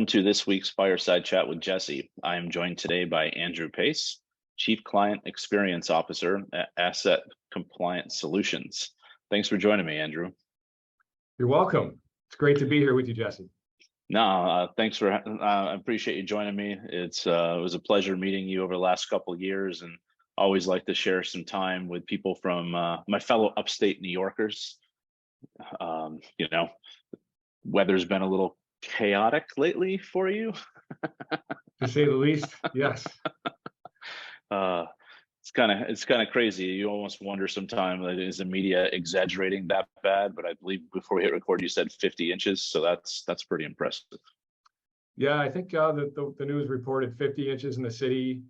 to this week's Fireside Chat with Jesse. I am joined today by Andrew Pace, Chief Client Experience Officer at Asset Compliance Solutions. Thanks for joining me, Andrew. You're welcome. It's great to be here with you, Jesse. No, thanks for. I appreciate you joining me. It was a pleasure meeting you over the last couple of years, and always like to share some time with people from my fellow upstate New Yorkers. Weather's been a little chaotic lately for you, to say the least. Yes. It's kind of crazy. You almost wonder sometimes, is the media exaggerating that bad? But I believe before we hit record, you said 50 inches, so that's pretty impressive. Yeah, I think the news reported 50 inches in the city.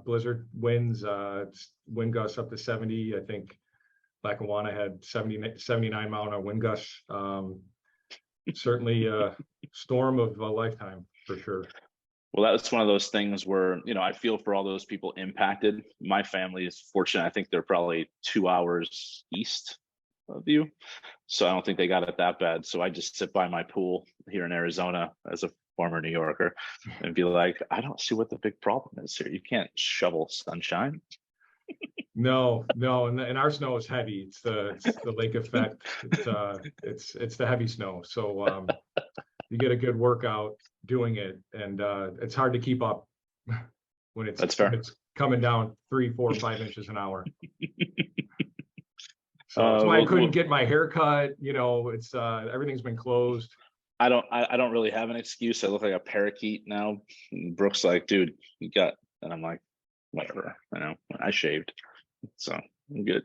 Blizzard winds, wind gusts up to 70. I think Lackawanna had 79 mile an hour wind gusts. Certainly a storm of a lifetime for sure. Well, that's one of those things where, I feel for all those people impacted. My family is fortunate. I think they're probably 2 hours east of you. So I don't think they got it that bad. So I just sit by my pool here in Arizona as a former New Yorker and be like, I don't see what the big problem is here. You can't shovel sunshine. No, and our snow is heavy. It's the lake effect. It's the heavy snow. So you get a good workout doing it, and it's hard to keep up when it's coming down 3, 4, 5 inches an hour. So that's why I couldn't get my hair cut. It's everything's been closed. I don't really have an excuse. I look like a parakeet now. And Brooke's like, dude, you got, and I'm like, whatever. I shaved, so I'm good.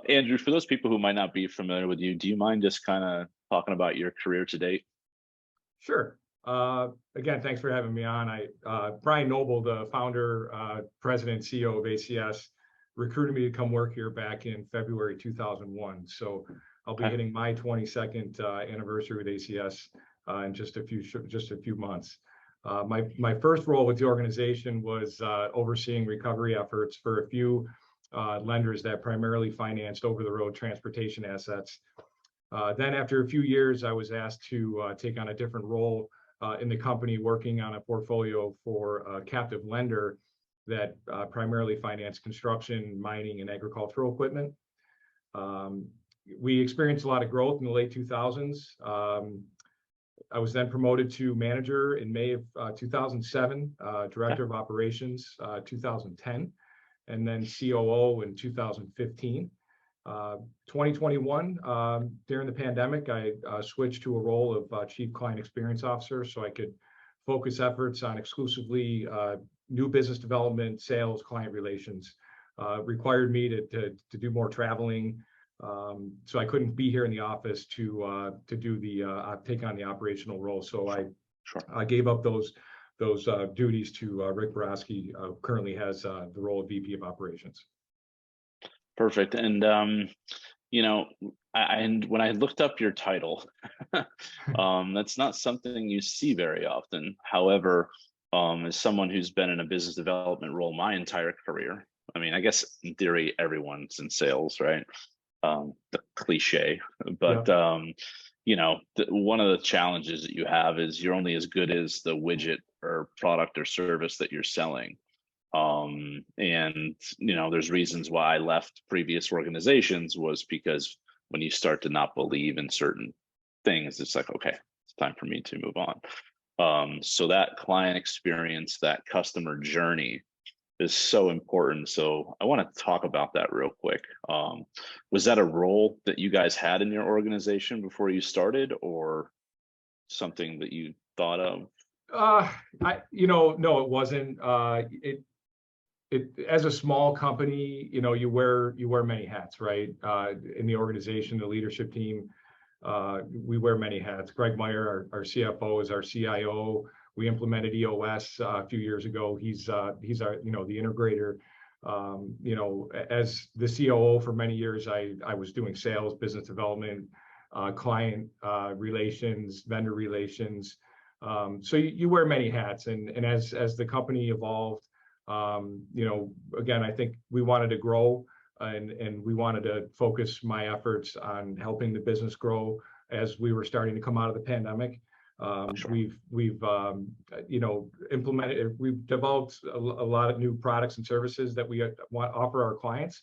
Andrew, for those people who might not be familiar with you, do you mind just kind of talking about your career to date? Sure. Again, thanks for having me on. Brian Noble, the founder, president, CEO of ACS, recruited me to come work here back in February 2001. So I'll be hitting my 22nd anniversary with ACS in just a few months. My first role with the organization was overseeing recovery efforts for a few lenders that primarily financed over-the-road transportation assets. Then after a few years, I was asked to take on a different role in the company, working on a portfolio for a captive lender that primarily financed construction, mining, and agricultural equipment. We experienced a lot of growth in the late 2000s. I was then promoted to manager in May of 2007, director of operations 2010, and then COO in 2015. 2021, during the pandemic, I switched to a role of Chief Client Experience Officer so I could focus efforts on exclusively new business development, sales, client relations. Required me to do more traveling. So I couldn't be here in the office to do take on the operational role. So I gave up those duties to Rick Borowski, who currently has the role of VP of Operations. Perfect. And and when I looked up your title, that's not something you see very often. However, as someone who's been in a business development role my entire career, I guess in theory everyone's in sales, right? The cliche, but one of the challenges that you have is you're only as good as the widget or product or service that you're selling. There's reasons why I left previous organizations was because when you start to not believe in certain things, it's like, okay, it's time for me to move on. So that client experience, that customer journey is so important. So I want to talk about that real quick. Was that a role that you guys had in your organization before you started, or something that you thought of? No, it wasn't. As a small company, you wear many hats, right? In the organization, the leadership team, we wear many hats. Greg Meyer, our CFO, is our CIO. We implemented EOS a few years ago. He's our, the integrator. As the COO for many years, I was doing sales, business development, client relations, vendor relations. So you wear many hats, and as the company evolved, again, I think we wanted to grow, and we wanted to focus my efforts on helping the business grow as we were starting to come out of the pandemic. Sure. We've implemented, we've developed a lot of new products and services that we want offer our clients.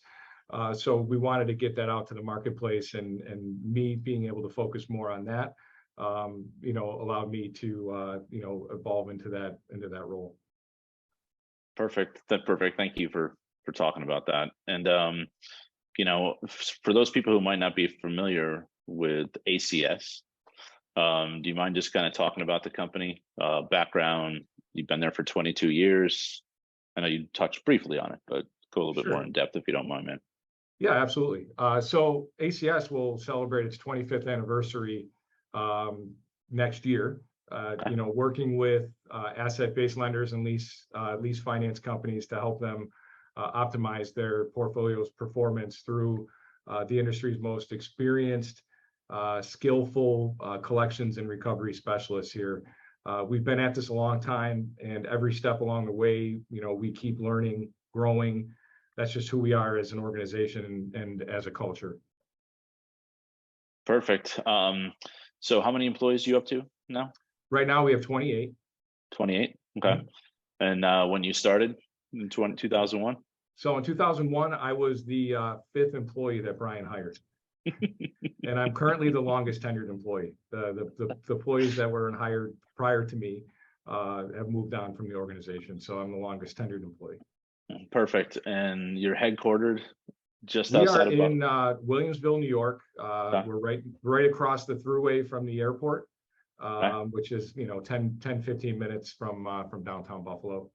So we wanted to get that out to the marketplace, and me being able to focus more on that, allowed me to, evolve into that role. Perfect. That's perfect. Thank you for talking about that. And for those people who might not be familiar with ACS, do you mind just kind of talking about the company background? You've been there for 22 years. I know you touched briefly on it, but go a little bit more in depth if you don't mind, man. Yeah, absolutely. So ACS will celebrate its 25th anniversary next year. Working with asset-based lenders and lease finance companies to help them optimize their portfolio's performance through the industry's most experienced, skillful collections and recovery specialists here. We've been at this a long time, and every step along the way, we keep learning, growing. That's just who we are as an organization and as a culture. Perfect. So how many employees are you up to now? Right now we have 28. 28. Okay. And when you started in 2001? So in 2001, I was the 5th employee that Brian hired. And I'm currently the longest tenured employee. The employees that were hired prior to me have moved on from the organization. So I'm the longest tenured employee. Perfect. And you're headquartered just we outside are of in Williamsville, New York. Okay. We're right across the thruway from the airport, Okay. which is 10, 15 minutes from downtown Buffalo.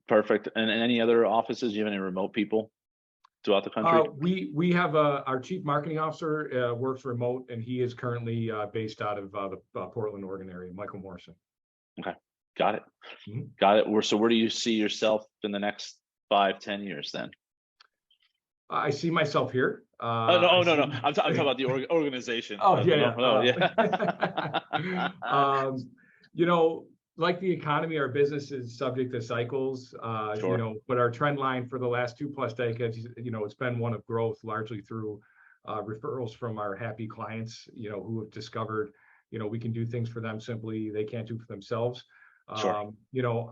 Perfect. And any other offices? Do you have any remote people throughout the country? We have our chief marketing officer works remote, and he is currently based out of the Portland, Oregon area, Michael Morrison. Okay. Got it. Got it. So where do you see yourself in the next 5-10 years then? I see myself here. No. I'm talking about the organization. Oh, yeah. Like the economy, our business is subject to cycles, Sure. But our trend line for the last 2+ decades, it's been one of growth, largely through referrals from our happy clients, who have discovered, we can do things for them simply they can't do for themselves. Sure.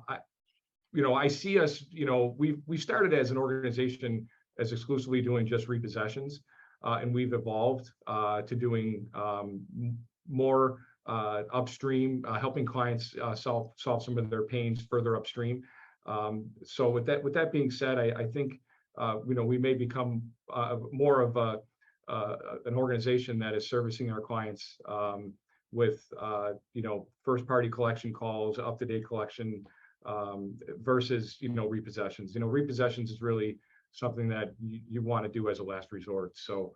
I see us, we started as an organization as exclusively doing just repossessions, and we've evolved to doing more upstream, helping clients solve some of their pains further upstream. So with that being said, I think we may become more of an organization that is servicing our clients with first party collection calls, up-to-date collection, versus repossessions. Repossessions is really something that you want to do as a last resort. So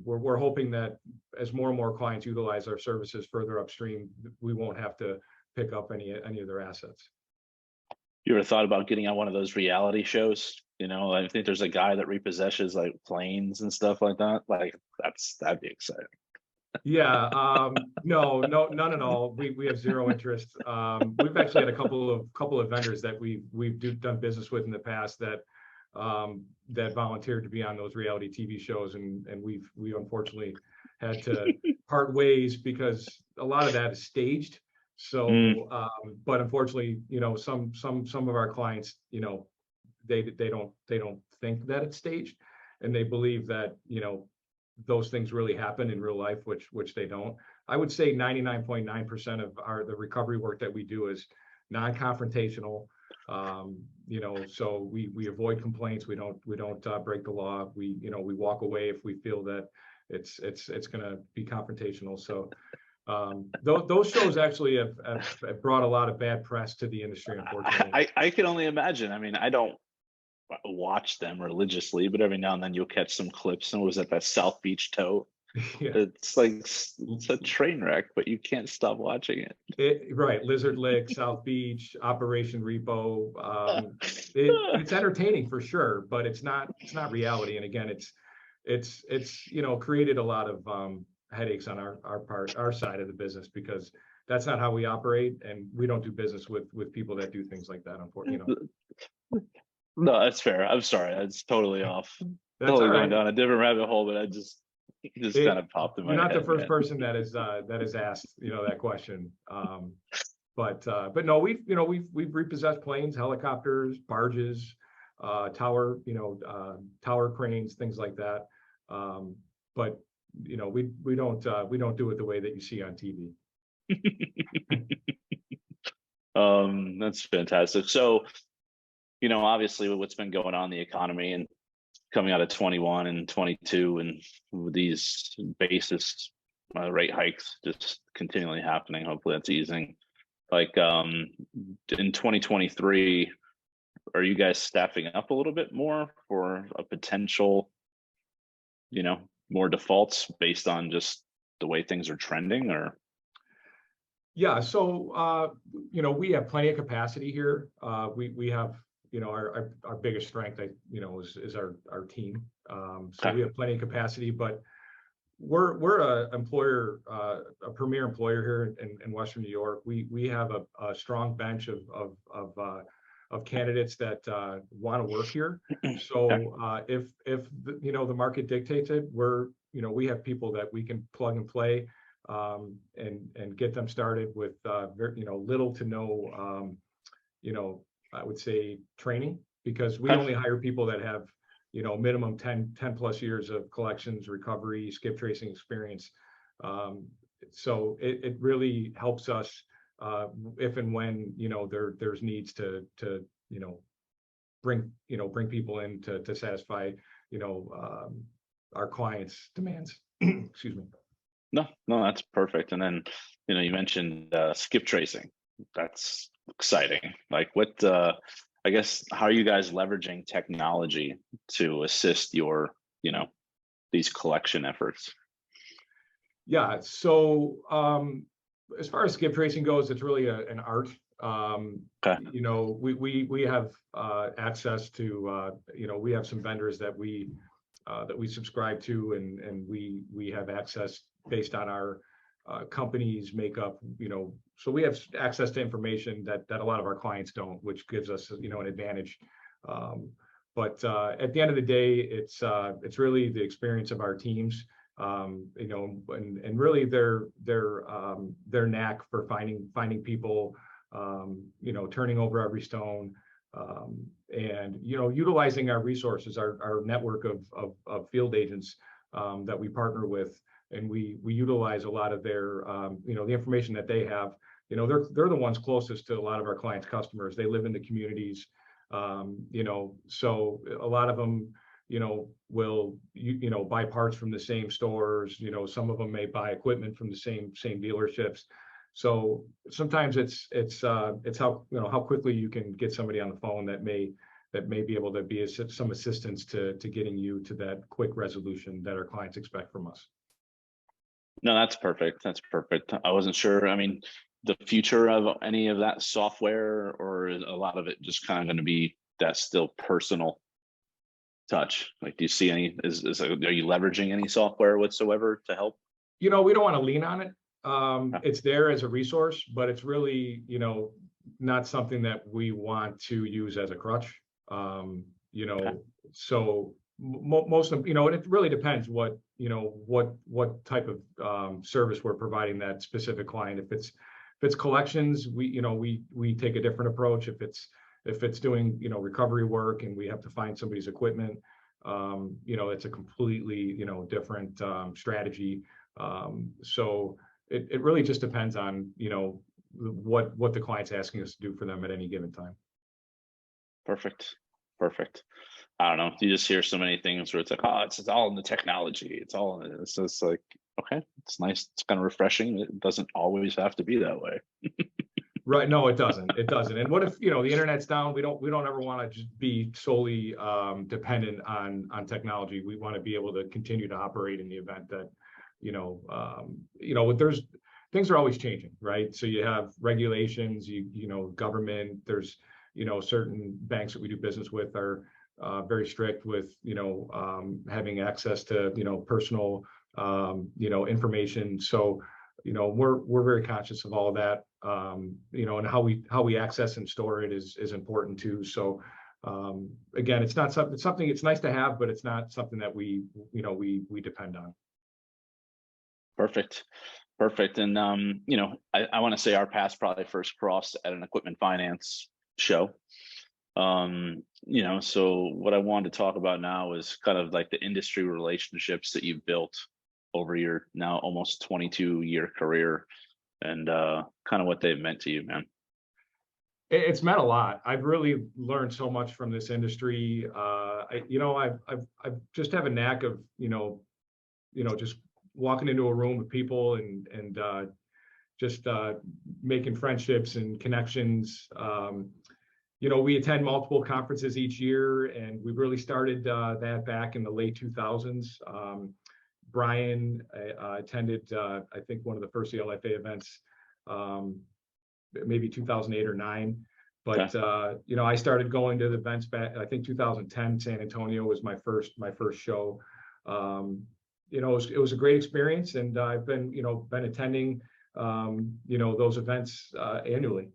we're hoping that as more and more clients utilize our services further upstream, we won't have to pick up any of their assets. You ever thought about getting on one of those reality shows? I think there's a guy that repossesses like planes and stuff like that. Like that'd be exciting. Yeah, no, none at all. We have zero interest. We've actually had a couple of vendors that we've done business with in the past that volunteered to be on those reality TV shows, and we unfortunately had to part ways because a lot of that is staged. So, but unfortunately, some of our clients, they don't think that it's staged, and they believe that those things really happen in real life, which they don't. I would say 99.9% of the recovery work that we do is non-confrontational. So we avoid complaints. We don't break the law. We walk away if we feel that it's going to be confrontational. So those shows actually have brought a lot of bad press to the industry, unfortunately. I can only imagine. I mean, I don't watch them religiously, but every now and then you'll catch some clips. And was at that South Beach tow? Yeah. It's a train wreck, but you can't stop watching it. Right, Lizard Lick, South Beach, Operation Repo. It's entertaining for sure, but it's not reality. And again, it's created a lot of headaches on our side of the business, because that's not how we operate, and we don't do business with people that do things like that, unfortunately. No, that's fair. I'm sorry, that's totally off. That's totally all right. going down a different rabbit hole, but I just Just kind of popped in You're my not the head, first man. person that is asked, that question. But no, we've repossessed planes, helicopters, barges, tower, tower cranes, things like that. But we don't do it the way that you see on TV. That's fantastic. So, obviously with what's been going on in the economy and coming out of 21 and 22 and with these basis rate hikes just continually happening, hopefully that's easing. Like in 2023, are you guys staffing up a little bit more for a potential, more defaults based on just the way things are trending, or? Yeah, so we have plenty of capacity here. We have our biggest strength, is our team. So Okay. we have plenty of capacity, but we're a employer, a premier employer here in Western New York. We have a strong bench of candidates that want to work here. So if the market dictates it, we have people that we can plug and play, and get them started with little to no I would say training, because we only hire people that have minimum 10 plus years of collections, recovery, skip tracing experience. So it really helps us if and when there's needs to bring people in to satisfy our clients' demands. Excuse me. No, that's perfect. And then, you mentioned skip tracing. That's exciting. Like what, I guess, how are you guys leveraging technology to assist your, these collection efforts? Yeah, so as far as skip tracing goes, it's really an art. Okay. We have access to, we have some vendors that we subscribe to, and we have access based on our company's makeup. So we have access to information that a lot of our clients don't, which gives us an advantage. But at the end of the day, it's really the experience of our teams, and really their knack for finding people, turning over every stone, and utilizing our resources, our network of field agents that we partner with, and we utilize a lot of their the information that they have. They're the ones closest to a lot of our clients' customers. They live in the communities, so a lot of them will buy parts from the same stores. Some of them may buy equipment from the same dealerships. So sometimes it's how quickly you can get somebody on the phone that may be able to be some assistance to getting you to that quick resolution that our clients expect from us. No, that's perfect. That's perfect. I wasn't sure. I mean, the future of any of that software, or a lot of it just kind of going to be that still personal touch? Like, do you see any, are you leveraging any software whatsoever to help? We don't want to lean on it. It's there as a resource, but it's really, not something that we want to use as a crutch. So most of, and it really depends what type of service we're providing that specific client. If it's collections, we take a different approach. If it's doing, recovery work and we have to find somebody's equipment, it's a completely, different strategy. So it really just depends on, what the client's asking us to do for them at any given time. Perfect. I don't know. You just hear so many things where it's like, oh, it's all in the technology. It's all in it. So it's like, okay, it's nice. It's kind of refreshing. It doesn't always have to be that way. Right. No, it doesn't. It doesn't. And what if, the internet's down? We don't ever want to just be solely dependent on technology. We want to be able to continue to operate in the event that, there's things are always changing, right? So you have regulations, government, there's, certain banks that we do business with are very strict with, having access to, personal, information. So, we're very conscious of all of that, and how we access and store it is important too. So, again, it's not something, it's nice to have, but it's not something that we depend on. Perfect. Perfect. And I want to say our paths probably first crossed at an equipment finance show. So what I wanted to talk about now is kind of like the industry relationships that you've built over your now almost 22-year career, and kind of what they've meant to you, man. It's meant a lot. I've really learned so much from this industry. I've just have a knack of, just walking into a room with people and just making friendships and connections. We attend multiple conferences each year, and we really started that back in the late 2000s. Brian attended, I think, one of the first ELFA events, maybe 2008 or 9. But Okay. I started going to the events back, I think 2010. San Antonio was my first show. It was a great experience, and I've been attending those events annually.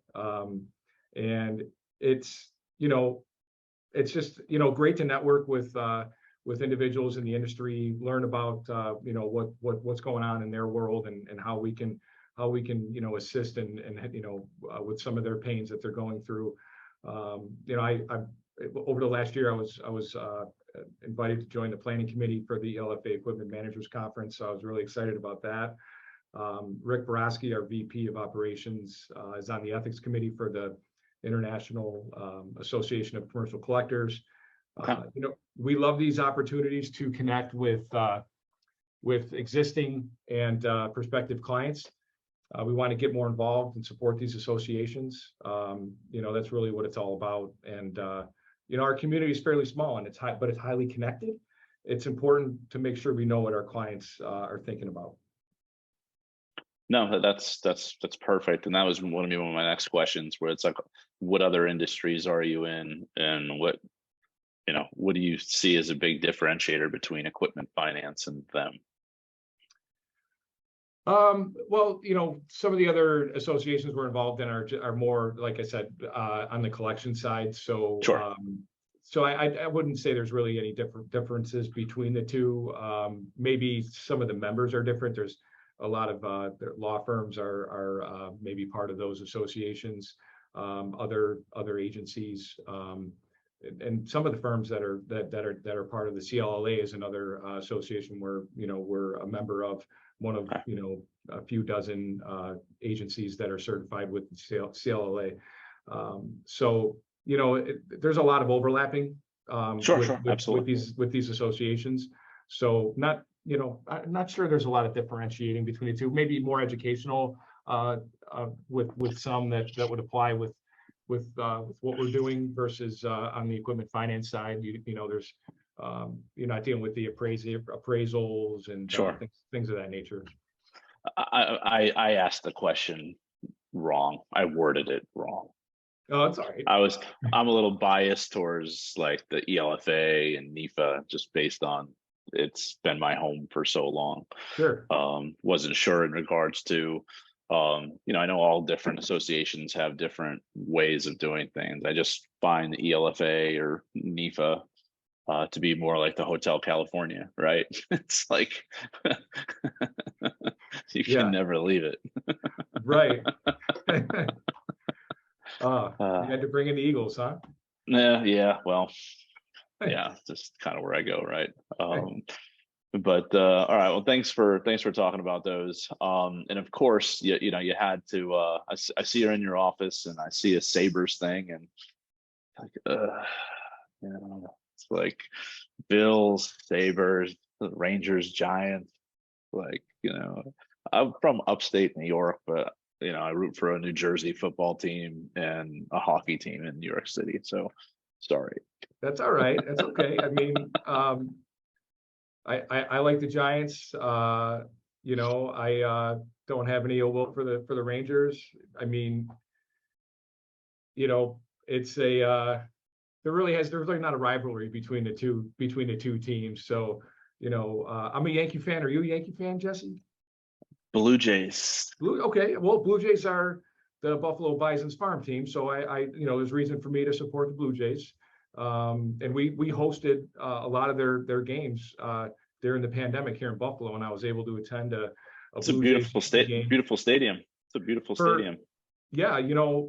And it's just great to network with individuals in the industry, learn about what's going on in their world, and how we can assist and with some of their pains that they're going through. I over the last year, I was invited to join the planning committee for the LFA Equipment Managers Conference, so I was really excited about that. Rick Borowski, our VP of Operations, is on the ethics committee for the International Association of Commercial Collectors. Okay. We love these opportunities to connect with existing and prospective clients. We want to get more involved and support these associations. That's really what it's all about. And our community is fairly small, and but it's highly connected. It's important to make sure we know what our clients are thinking about. No, that's perfect. And that was one of my next questions, where it's like, what other industries are you in, and what do you see as a big differentiator between equipment finance and them? Well, some of the other associations we're involved in are more, like I said, on the collection side. So, Sure. I wouldn't say there's really any differences between the two. Maybe some of the members are different. There's a lot of law firms are maybe part of those associations, other agencies, and some of the firms that are part of the CLLA is another association where we're a member of, one of a few dozen agencies that are certified with the CLLA. So there's a lot of overlapping Sure, absolutely. with these associations. So I'm not sure there's a lot of differentiating between the two. Maybe more educational with some that would apply with what we're doing versus on the equipment finance side. There's you're not dealing with the appraisals and Sure. things of that nature. I asked the question wrong. I worded it wrong. Oh, that's all right. I'm a little biased towards like the ELFA and NIFA, just based on it's been my home for so long. Sure. Wasn't sure in regards to I know all different associations have different ways of doing things. I just find the ELFA or NIFA to be more like the Hotel California, right? It's like you can never leave it. Right. You had to bring in the Eagles, huh? Yeah. Well, yeah, just kind of where I go, right? But all right. Well, thanks for talking about those. And of course, you had to. I see you're in your office, and I see a Sabres thing, and it's like Bills, Sabres, Rangers, Giants. Like I'm from upstate New York, but I root for a New Jersey football team and a hockey team in New York City. So sorry. That's all right. That's okay. I mean, I like the Giants. I don't have any ill will for the Rangers. I mean, it's there's really not a rivalry between the two teams. So, I'm a Yankee fan. Are you a Yankee fan, Jesse? Blue Jays. Okay. Well, Blue Jays are the Buffalo Bison's farm team. So there's reason for me to support the Blue Jays. And we hosted a lot of their games during the pandemic here in Buffalo, and I was able to attend a a It's a Blue Jays beautiful state, game. beautiful stadium. It's a beautiful For stadium. Yeah,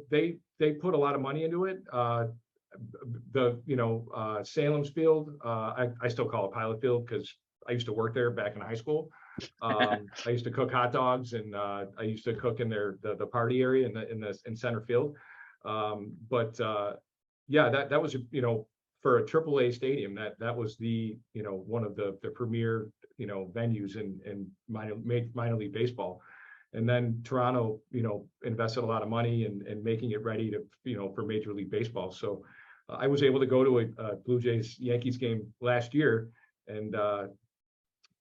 they put a lot of money into it. Salem's Field, I still call it Pilot Field because I used to work there back in high school. I used to cook hot dogs, and I used to cook in the party area in center field. Yeah, that was for a AAA stadium, that was the one of the premier venues in minor league baseball. And then Toronto, invested a lot of money in making it ready to, for Major League Baseball. So I was able to go to a Blue Jays Yankees game last year, and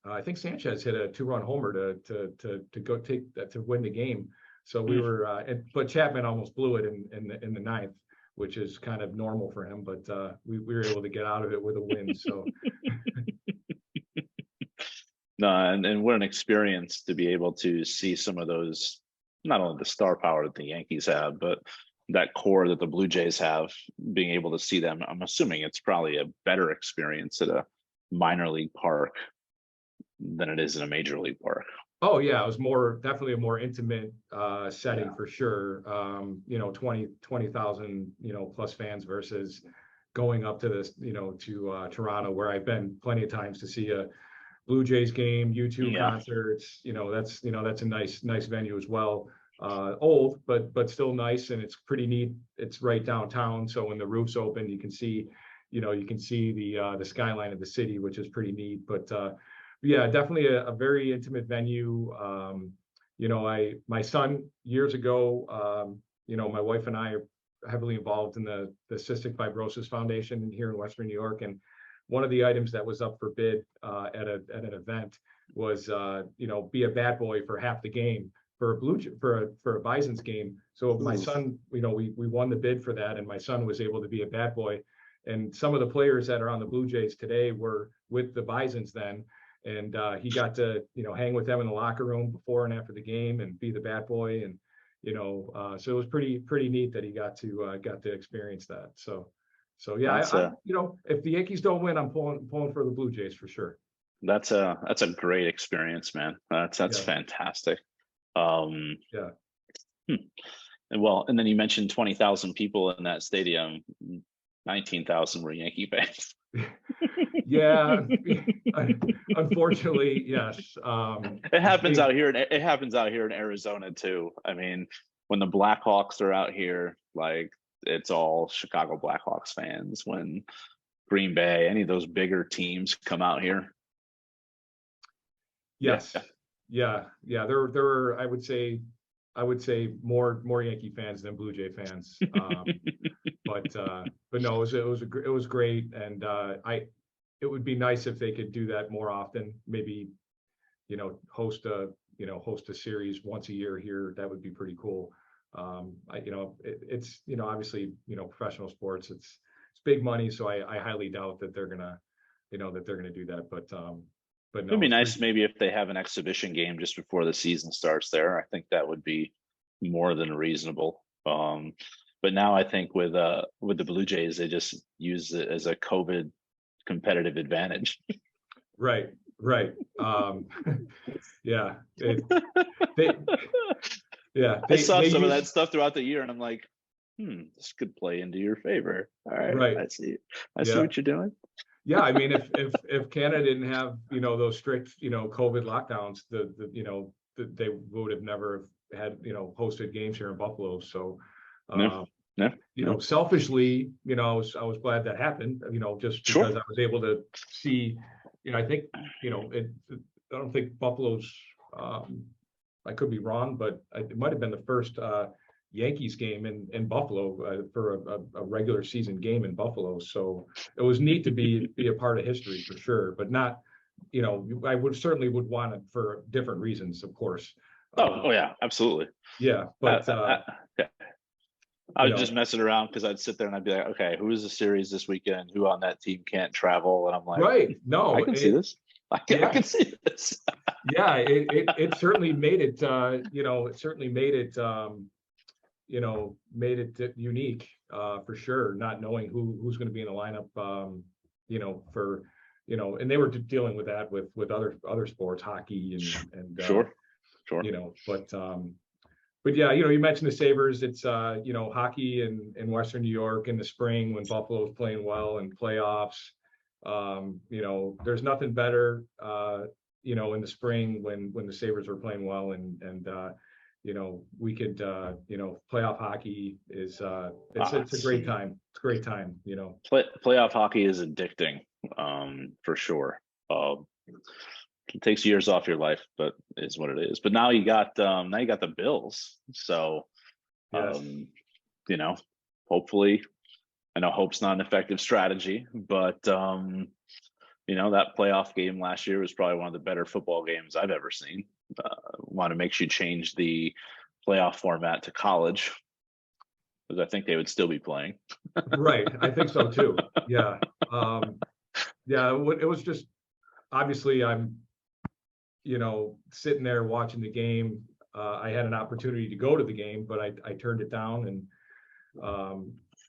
I think Sanchez hit a 2-run homer to go to win the game. So we were, but Chapman almost blew it in the ninth, which is kind of normal for him. But we were able to get out of it with a win. So. No, and what an experience to be able to see some of those, not only the star power that the Yankees have, but that core that the Blue Jays have, being able to see them. I'm assuming it's probably a better experience at a minor league park than it is in a major league park. Oh yeah, it was definitely a more intimate setting for sure. 20,000 plus fans versus going up to this, to Toronto, where I've been plenty of times to see a Blue Jays game, U2 concerts. That's a nice venue as well. Old, but still nice, and it's pretty neat. It's right downtown, so when the roof's open, you can see the skyline of the city, which is pretty neat. But yeah, definitely a very intimate venue. My son years ago, my wife and I are heavily involved in the Cystic Fibrosis Foundation here in Western New York, and one of the items that was up for bid at an event was be a bat boy for half the game for a Bison's game. So my son, we won the bid for that, and my son was able to be a bat boy. And some of the players that are on the Blue Jays today were with the Bisons then, and he got to hang with them in the locker room before and after the game and be the bat boy. And so it was pretty neat that he got to experience that. So yeah, if the Yankees don't win, I'm pulling for the Blue Jays for sure. That's a great experience, man. That's fantastic. Yeah. And then you mentioned 20,000 people in that stadium. 19,000 were Yankee fans. Yeah, unfortunately, yes. It happens out here. It happens out here in Arizona too. I mean, when the Blackhawks are out here, like, it's all Chicago Blackhawks fans. When Green Bay, any of those bigger teams come out here. Yes. Yeah. There were, I would say more Yankee fans than Blue Jay fans. But no, it was great. And it would be nice if they could do that more often. Maybe, host a series once a year here. That would be pretty cool. It's obviously professional sports, it's big money, so I highly doubt that they're gonna do that. But no, it'd be nice maybe if they have an exhibition game just before the season starts there. I think that would be more than reasonable. But now I think with the Blue Jays, they just use it as a COVID competitive advantage. Right. Yeah. I saw some of that stuff throughout the year, and I'm like, this could play into your favor. All right. I see what you're doing. Yeah, I mean, if Canada didn't have those strict COVID lockdowns, they would have never had hosted games here in Buffalo. So selfishly, I was glad that happened. Just because I was able to see. I think I don't think Buffalo's. I could be wrong, but it might have been the first Yankees game in Buffalo for a regular season game in Buffalo. So it was neat to be a part of history for sure, but not, I certainly would want it for different reasons, of course. Oh yeah, absolutely. Yeah, but I was just messing around because I'd sit there and I'd be like, okay, who is the series this weekend? Who on that team can't travel? And I'm like, right, no, I can see this. I can see this. Yeah, it certainly made it. It certainly made it. Made it unique for sure. Not knowing who's going to be in the lineup. For and they were dealing with that with other sports, hockey and sure. Sure. But yeah, you mentioned the Sabres. It's hockey in Western New York in the spring when Buffalo's playing well in playoffs. There's nothing better in the spring when the Sabres are playing well and we could playoff hockey is it's a great time. It's a great time. Playoff hockey is addicting, for sure. It takes years off your life, but it's what it is. But now you got the Bills, so Yes. hopefully, I know hope's not an effective strategy, but that playoff game last year was probably one of the better football games I've ever seen. Want to make sure you change the playoff format to college, because I think they would still be playing. Right, I think so too. Yeah, it was just obviously I'm sitting there watching the game. I had an opportunity to go to the game, but I turned it down, and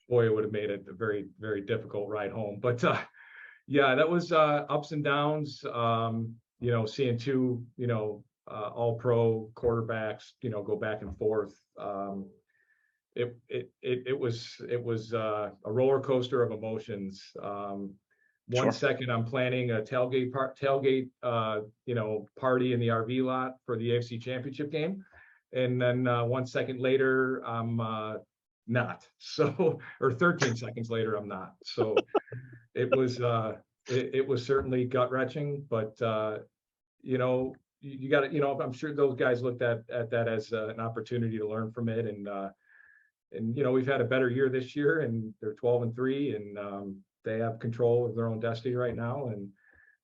boy, it would have made it a very, very difficult ride home. But yeah, that was ups and downs. Seeing two all pro quarterbacks go back and forth. It was a roller coaster of emotions. One Sure. second I'm planning a tailgate party in the RV lot for the AFC Championship game, and then 1 second later I'm not. So, or 13 seconds later I'm not. So it was certainly gut wrenching, but you got to I'm sure those guys looked at that as an opportunity to learn from it, and we've had a better year this year, and they're 12-3, and they have control of their own destiny right now, and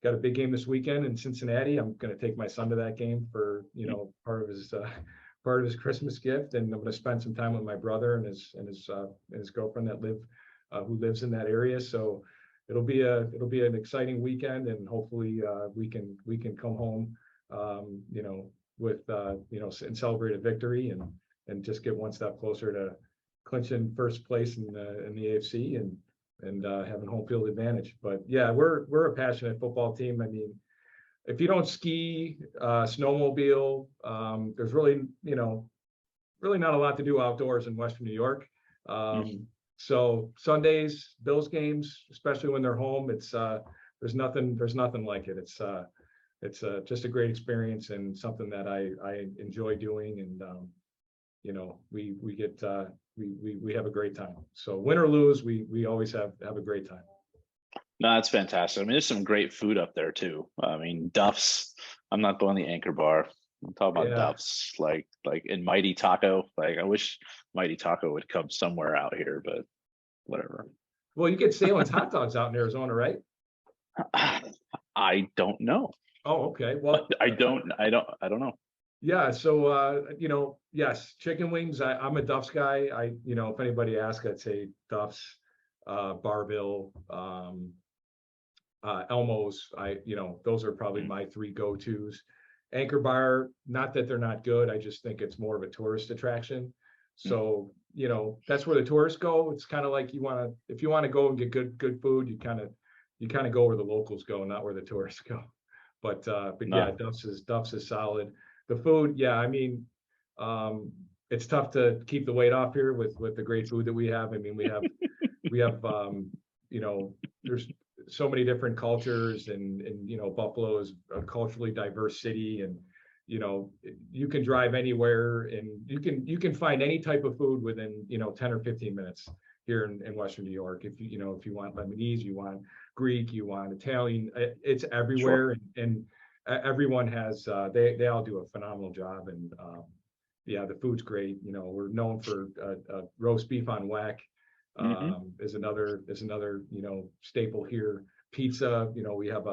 got a big game this weekend in Cincinnati. I'm going to take my son to that game for part of his Christmas gift, and I'm going to spend some time with my brother and his girlfriend who lives in that area. So it'll be an exciting weekend, and hopefully we can come home with and celebrate a victory and just get one step closer to clinching first place in the AFC and having home field advantage. But yeah, we're a passionate football team. I mean, if you don't ski, snowmobile, there's really not a lot to do outdoors in Western New York. So Sundays, Bills games, especially when they're home, it's there's nothing like it. It's just a great experience and something that I enjoy doing, and we have a great time. So win or lose, we always have a great time. No, that's fantastic. I mean, there's some great food up there too. I mean, Duff's. I'm not going to the Anchor Bar. I'm talking about Duff's, like in Mighty Taco. Like, I wish Mighty Taco would come somewhere out here, but whatever. Well, you get Salem's hot dogs out in Arizona, right? I don't know. Oh, okay. Well, I don't know. Yeah. So, yes, chicken wings. I'm a Duff's guy. If anybody asks, I'd say Duff's, Barville, Elmo's. Those are probably my three go-tos. Anchor Bar, not that they're not good. I just think it's more of a tourist attraction. So, that's where the tourists go. It's kind of like if you want to go and get good food, you kind of go where the locals go, not where the tourists go. But yeah, Duff's is solid. The food, yeah, I mean, it's tough to keep the weight off here with the great food that we have. I mean, we have there's so many different cultures, and Buffalo is a culturally diverse city, and you can drive anywhere, and you can find any type of food within 10 or 15 minutes here in Western New York. If you want Lebanese, you want Greek, you want Italian, it's everywhere. Sure. And everyone has they all do a phenomenal job, and yeah, the food's great. We're known for roast beef on whack. Is another staple here. Pizza, we have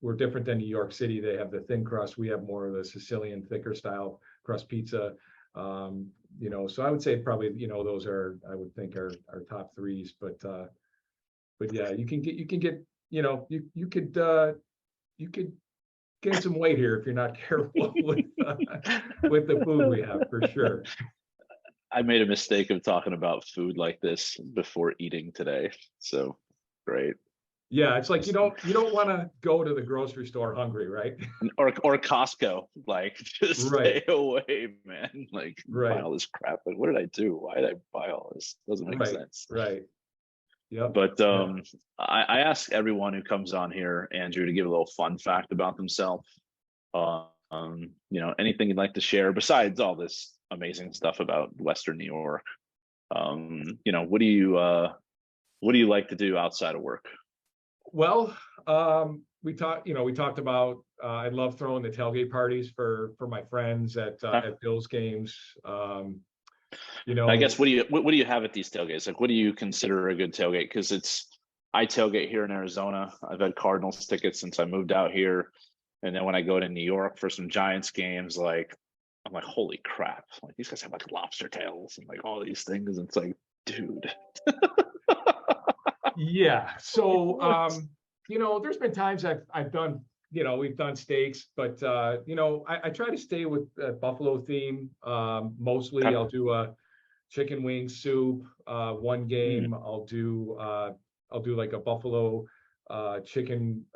we're different than New York City. They have the thin crust. We have more of the Sicilian thicker style crust pizza. So I would say probably those are, I would think, are top threes. But yeah, you could gain some weight here if you're not careful with the food we have, for sure. I made a mistake of talking about food like this before eating today. So great. Yeah, it's like you don't want to go to the grocery store hungry, right? Or Costco, like just Right, stay away, man. Like buy right, all this crap. Like, what did I do? Why did I buy all this? Doesn't make right, sense. right. Yep. But Yeah. I ask everyone who comes on here, Andrew, to give a little fun fact about themselves. Anything you'd like to share besides all this amazing stuff about Western New York. What do you like to do outside of work? Well, we talked about I love throwing the tailgate parties for my friends at Bills games. You I know, guess what do you have at these tailgates? Like, what do you consider a good tailgate? Because I tailgate here in Arizona. I've had Cardinals tickets since I moved out here, and then when I go to New York for some Giants games, like I'm like, holy crap! Like these guys have like lobster tails and like all these things. And it's like, dude, yeah. So, what? there's been times I've done, we've done steaks, but I try to stay with buffalo theme. Mostly, Okay. I'll do a chicken wing soup. One Mm, game, I'll do like a buffalo chicken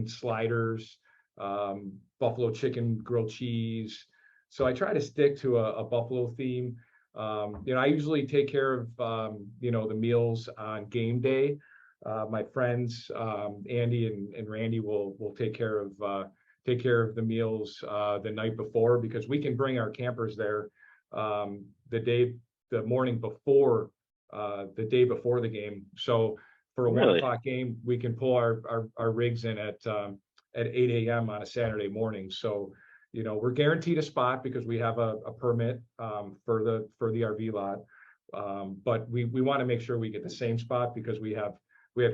sliders, buffalo chicken grilled cheese. So I try to stick to a buffalo theme. I usually take care of the meals on game day. My friends Andy and Randy will take care of the meals the night before, because we can bring our campers there the morning before, the day before the game. So for a one really? o'clock game, we can pull our rigs in at 8 a.m. on a Saturday morning. So we're guaranteed a spot because we have a permit for the RV lot. But we want to make sure we get the same spot because we have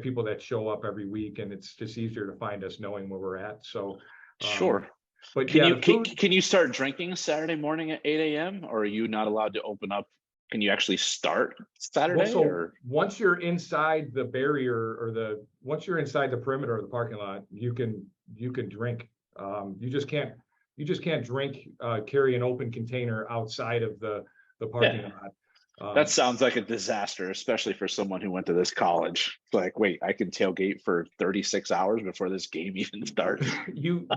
people that show up every week, and it's just easier to find us knowing where we're at. So, um, Sure. but Can yeah, you the can, food. can you start drinking Saturday morning at 8 a.m. or are you not allowed to open up? Can you actually start Well, Saturday so or once you're inside the barrier once you're inside the perimeter of the parking lot, you can drink. You just can't drink, carry an open container outside of the parking yeah? lot. That Um, sounds like a disaster, especially for someone who went to this college. It's like, wait, I can tailgate for 36 hours before this game even starts. you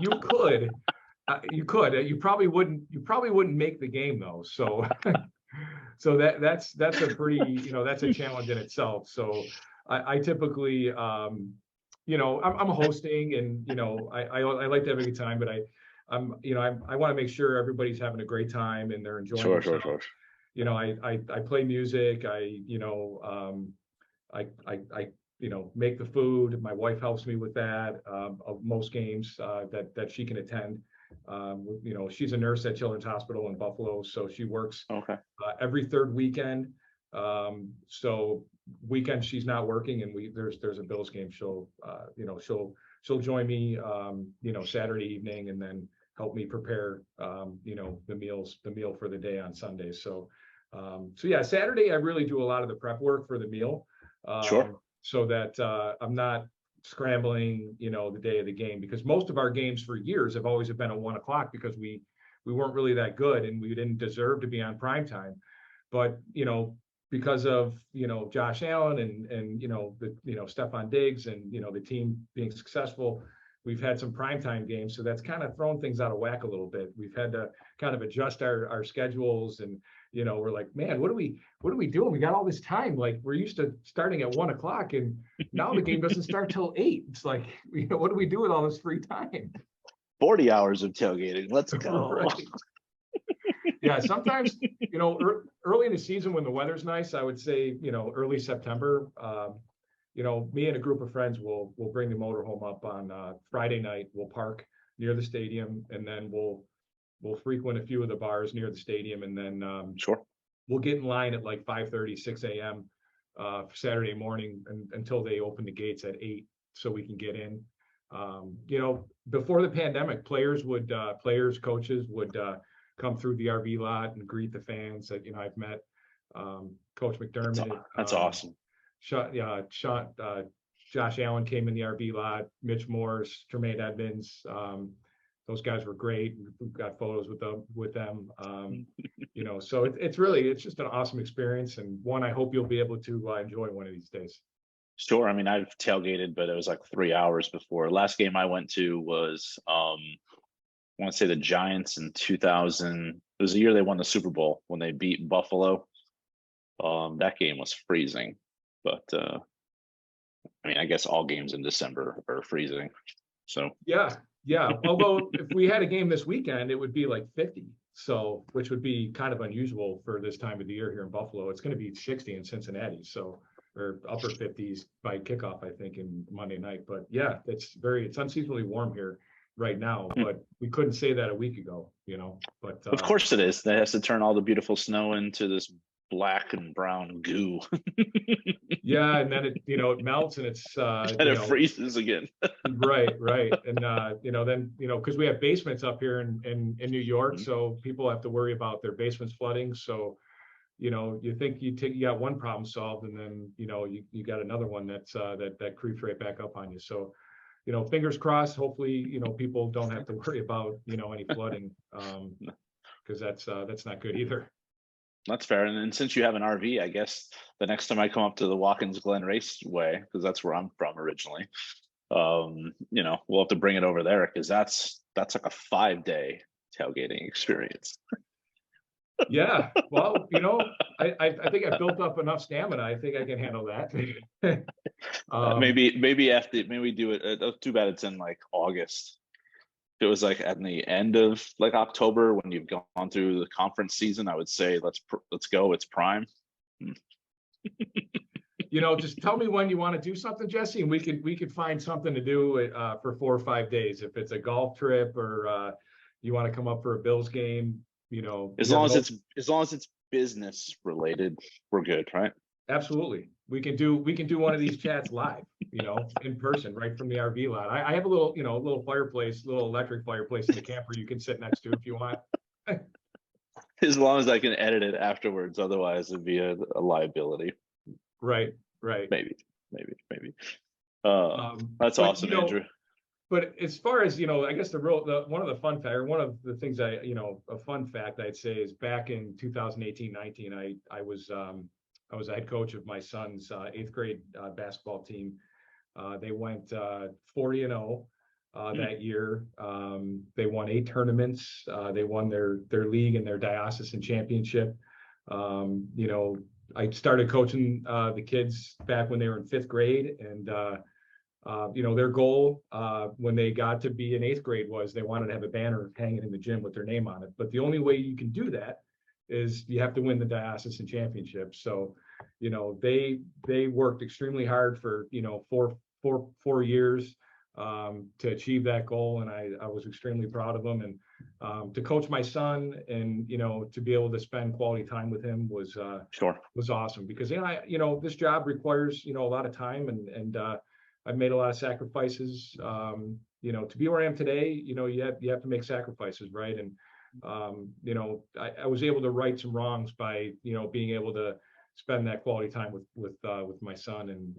could, you probably wouldn't make the game though. So so that's a pretty, that's a challenge in itself. So I typically, I'm hosting, and I like to have a good time, but I want to make sure everybody's having a great time and they're enjoying Sure, sure, themselves. sure. I play music. I make the food. My wife helps me with that of most games that she can attend. She's a nurse at Children's Hospital in Buffalo, so she works Okay. every third weekend. So weekend she's not working, and there's a Bills game. She'll join me, Saturday evening, and then help me prepare, the meal for the day on Sunday. So yeah, Saturday I really do a lot of the prep work for the meal, Sure. so that I'm not scrambling, the day of the game, because most of our games for years have always been at 1 o'clock because we weren't really that good and we didn't deserve to be on prime time. But because of Josh Allen and Stephon Diggs and the team being successful, we've had some primetime games, so that's kind of thrown things out of whack a little bit. We've had to kind of adjust our schedules, and we're like, man, what are we doing? We got all this time. Like, we're used to starting at 1 o'clock, and now the game doesn't start till 8. It's like, what do we do with all this free time? 40 hours of tailgating. Let's go. Right. Yeah, sometimes, early in the season when the weather's nice, I would say, early September, me and a group of friends will bring the motorhome up on Friday night. We'll park near the stadium, and then we'll frequent a few of the bars near the stadium, and then Sure. we'll get in line at like 5:30, 6 a.m. Saturday morning, until they open the gates at 8, so we can get in. Before the pandemic, players, coaches would come through the RV lot and greet the fans. That I've met Coach McDermott. That's awesome. Josh Allen came in the RV lot. Mitch Morse, Tremaine Edmonds. Those guys were great. We've got photos with them. So it's just an awesome experience, and one I hope you'll be able to enjoy one of these days. Sure. I mean, I've tailgated, but it was like 3 hours before. Last game I went to was I want to say the Giants in 2000. It was the year they won the Super Bowl when they beat Buffalo. That game was freezing, but I mean, I guess all games in December are freezing. So Yeah, yeah. Although if we had a game this weekend, it would be like 50. So, which would be kind of unusual for this time of the year here in Buffalo. It's going to be 60 in Cincinnati. So, or upper 50s by kickoff, I think, in Monday night. But yeah, it's unseasonably warm here right now. But we couldn't say that a week ago, you know. But of course it is. That has to turn all the beautiful snow into this black and brown goo. yeah, and then it melts and it's And it freezes again. right, right. And then because we have basements up here in New York, so people have to worry about their basements flooding. So you think you got one problem solved, and then you got another one that creeps right back up on you. So fingers crossed, hopefully people don't have to worry about any flooding, because that's not good either. That's fair. And then since you have an RV, I guess the next time I come up to the Watkins Glen Raceway, because that's where I'm from originally, we'll have to bring it over there, because that's like a 5-day tailgating experience. Yeah, well, I think I built up enough stamina. I think I can handle that. Maybe we do it. Too bad it's in like August. If it was like at the end of like October when you've gone through the conference season, I would say let's go. It's prime. Just tell me when you want to do something, Jesse, and we could find something to do for 4 or 5 days. If it's a golf trip or you want to come up for a Bills game, as long as it's business related, we're good, right? Absolutely. We can do one of these chats live, in person, right from the RV lot. I have a little fireplace, little electric fireplace in the camper you can sit next to if you want. As long as I can edit it afterwards, otherwise it'd be a liability. Right. Maybe. That's awesome, Andrew. But as far as I guess one of the fun fact, or one of the things a fun fact I'd say is back in 2018-19, I was a head coach of my son's 8th grade basketball team. They went 40-0 that year. They won 8 tournaments. They won their league and their diocesan championship. I started coaching the kids back when they were in 5th grade, and their goal when they got to be in 8th grade was they wanted to have a banner hanging in the gym with their name on it. But the only way you can do that is you have to win the diocesan championship. So, they worked extremely hard for 4 years to achieve that goal, and I was extremely proud of them. And to coach my son and to be able to spend quality time with him was awesome, because this job requires a lot of time, and I've made a lot of sacrifices. To be where I am today, you have to make sacrifices, right? And I was able to right some wrongs by being able to spend that quality time with my son, and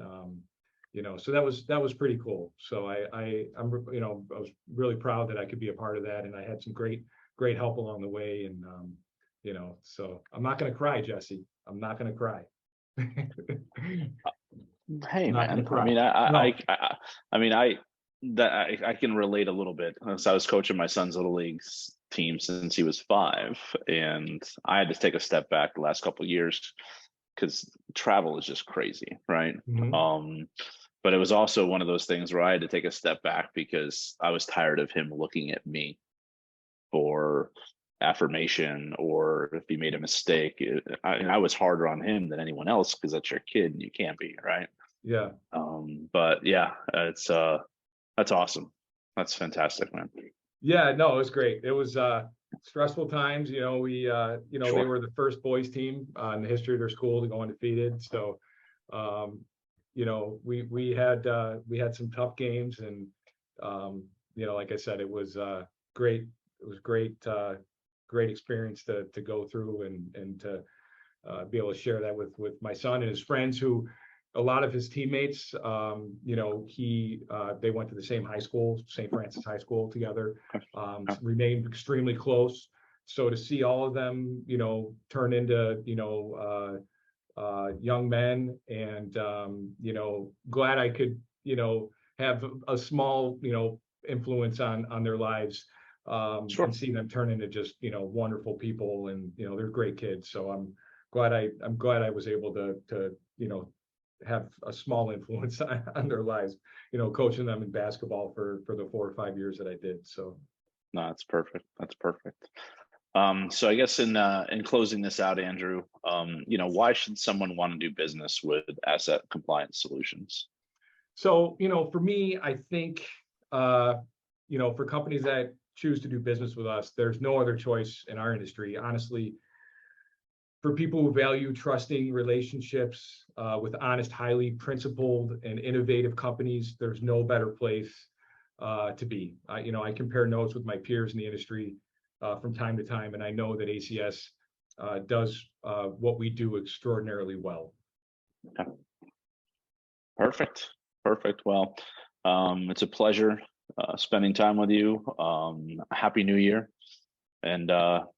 so that was pretty cool. So I was really proud that I could be a part of that, and I had some great help along the way, and so I'm not going to cry, Jesse. I'm not going to cry. Hey man, I mean, I can relate a little bit. So I was coaching my son's little league team since he was 5, and I had to take a step back the last couple of years because travel is just crazy, right? Mm-hmm. But it was also one of those things where I had to take a step back because I was tired of him looking at me for affirmation, or if he made a mistake. I was harder on him than anyone else because that's your kid and you can't be, right? Yeah. But yeah, that's awesome. That's fantastic, man. Yeah, no, it was great. It was stressful times. We Sure. They were the first boys team in the history of their school to go undefeated. So we had some tough games, and like I said, it was great. It was great experience to go through, and to be able to share that with my son and his friends, who a lot of his teammates, they went to the same high school, St. Francis High School together, remained extremely close. So to see all of them, turn into, young men, and glad I could have a small influence on their lives, Sure. and see them turn into just wonderful people, and they're great kids. So I'm glad I was able to have a small influence on their lives, coaching them in basketball for the 4 or 5 years that I did. So No, that's perfect. That's perfect. So I guess in closing this out, Andrew, why should someone want to do business with Asset Compliance Solutions? for me, I think for companies that choose to do business with us, there's no other choice in our industry, honestly. For people who value trusting relationships with honest, highly principled, and innovative companies, there's no better place to be. I compare notes with my peers in the industry from time to time, and I know that ACS does what we do extraordinarily well. Okay. Perfect. Perfect. Well, it's a pleasure spending time with you. Happy New Year. And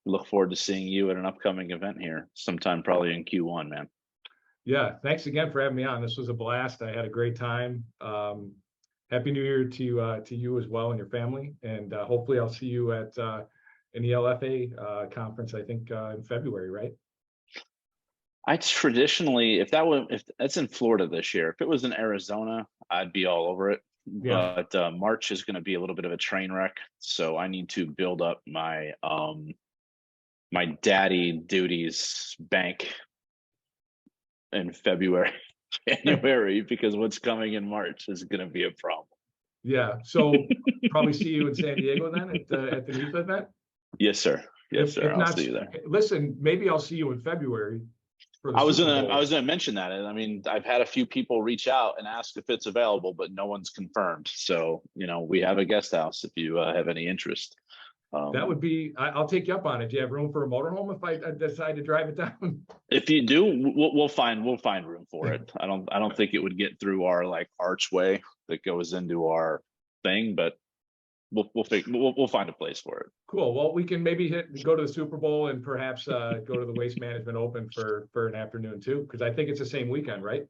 look forward to seeing you at an upcoming event here sometime, probably in Q1, man. Yeah, thanks again for having me on. This was a blast. I had a great time. Happy New Year to you as well and your family. And hopefully I'll see you at in the LFA conference, I think in February, right? I traditionally, if that's in Florida this year, if it was in Arizona, I'd be all over it. Yeah. But March is going to be a little bit of a train wreck, so I need to build up my my daddy duties bank in February, January, because what's coming in March is going to be a problem. Yeah. So probably see you in San Diego then at the NIFA event. Yes, sir. Yes, If sir. I'll not, see you there. listen, maybe I'll see you in February for the I was Super gonna I Bowl. was gonna mention that. I mean, I've had a few people reach out and ask if it's available, but no one's confirmed. So, we have a guest house if you have any interest. That would be, I'll take you up on it. Do you have room for a motorhome if I decide to drive it down? If you do, we'll find room for it. I don't think it would get through our like archway that goes into our thing, but we'll find a place for it. Cool. Well, we can maybe go to the Super Bowl and perhaps go to the Waste Management Open for an afternoon too, because I think it's the same weekend, right?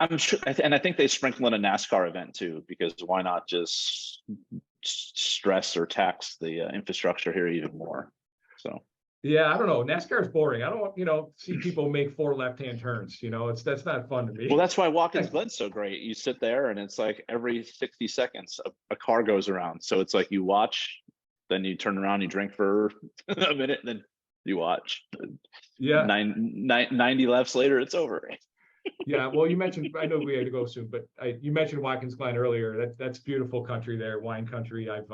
I'm sure, and I think they sprinkle in a NASCAR event too, because why not just stress or tax the infrastructure here even more? So Yeah, I don't know. NASCAR is boring. I don't want, see people make 4 left-hand turns. That's not fun to me. well, that's why Watkins Glen's so great. You sit there and it's like every 60 seconds a car goes around. So it's like you watch, then you turn around, you drink for a minute, and then you watch. Yeah. 90 laps later, it's over. Yeah, well, you mentioned, I know we had to go soon, but you mentioned Watkins Glen earlier. That's beautiful country there, wine country. I've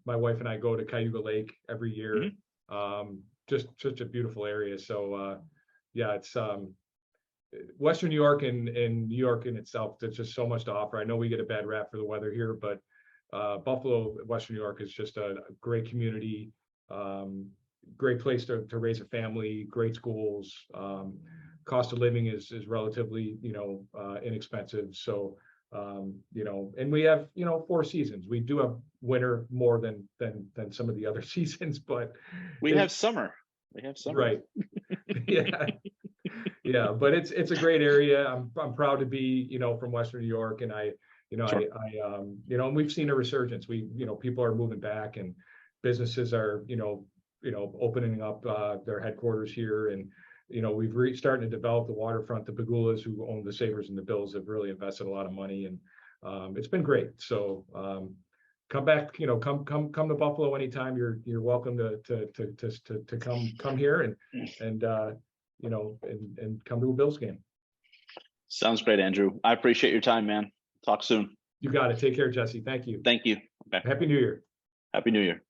my wife and I go to Cayuga Lake every year. Just such a beautiful area. So yeah, it's Western New York and New York in itself. There's just so much to offer. I know we get a bad rap for the weather here, but Buffalo, Western New York is just a great community, great place to raise a family, great schools. Cost of living is relatively inexpensive. So and we have 4 seasons. We do have winter more than some of the other seasons, but we have summer. Right. Yeah. Yeah, but it's a great area. I'm proud to be from Western New York, and Sure. and we've seen a resurgence. People are moving back, and businesses are opening up their headquarters here, and we've starting to develop the waterfront. The Pagulas, who own the Sabres and the Bills, have really invested a lot of money, and it's been great. So come back, come to Buffalo anytime. You're welcome to come here and come to a Bills game. Sounds great, Andrew. I appreciate your time, man. Talk soon. You got it. Take care, Jesse. Thank you. Thank you. Okay. Happy New Year. Happy New Year.